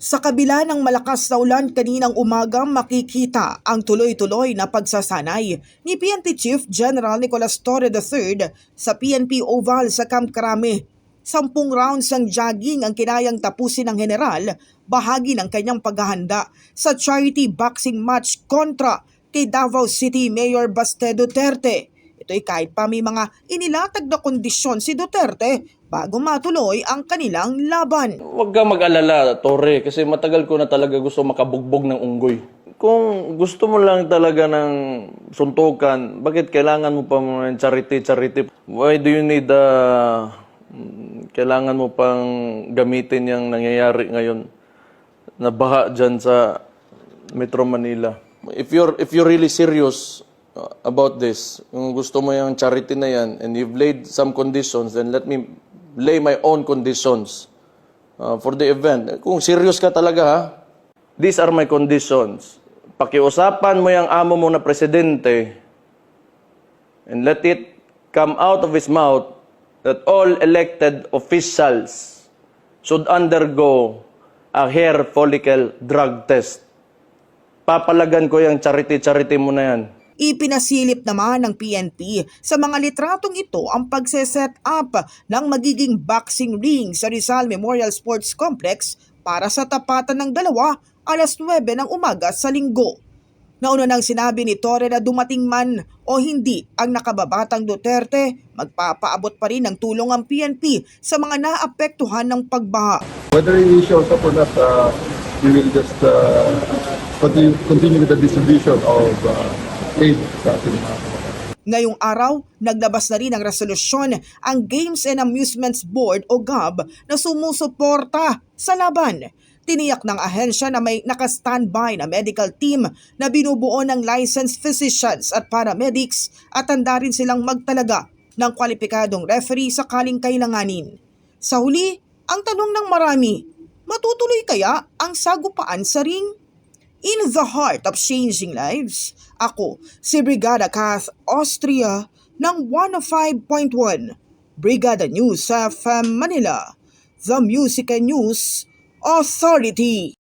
Sa kabila ng malakas na ulan kaninang umaga, makikita ang tuloy-tuloy na pagsasanay ni PNP Chief General Nicolas Torre III sa PNP Oval sa Camp Crame. 10 rounds ng jogging ang kinayang tapusin ng general, bahagi ng kanyang paghahanda sa charity boxing match kontra kay Davao City Mayor Baste Duterte. Ito'y kahit pa may mga inilatag na kondisyon si Duterte bago matuloy ang kanilang laban. Huwag kang mag-alala, Torre, kasi matagal ko na talaga gusto makabugbog ng unggoy. Kung gusto mo lang talaga ng suntukan, bakit kailangan mo pa ng charity? Why do you need kailangan mo pang gamitin yung nangyayari ngayon na baha dyan sa Metro Manila? If you're really serious about this, kung gusto mo yung charity na yan and you've laid some conditions, then let me lay my own conditions for the event. Kung serious ka talaga ha, these are my conditions. Pakiusapan mo yung amo mo na presidente and let it come out of his mouth that all elected officials should undergo a hair follicle drug test. Papalagan ko yung charity mo na yan. Ipinasilip naman ng PNP sa mga litratong ito ang pagse-set up ng magiging boxing ring sa Rizal Memorial Sports Complex para sa tapatan ng 2 alas 9 ng umaga sa Linggo. Nauna nang sinabi ni Torre na dumating man o hindi ang nakababatang Duterte, magpapaabot pa rin ng tulong ang PNP sa mga naapektuhan ng pagbaha. Whether he shows up or not, we will just continue with the distribution of aid sa ating Ngayong araw, naglabas na rin ng resolusyon ang Games and Amusements Board o GAB na sumusuporta sa laban. Tiniyak ng ahensya na may naka-standby na medical team na binubuo ng licensed physicians at paramedics at handa rin silang magtalaga ng kwalipikadong referee sakaling kailanganin. Sa huli, ang tanong ng marami, matutuloy kaya ang sagupaan sa ring? In the heart of changing lives, ako si Brigada Kath Austria ng 105.1 Brigada News FM Manila, the Music and News Authority.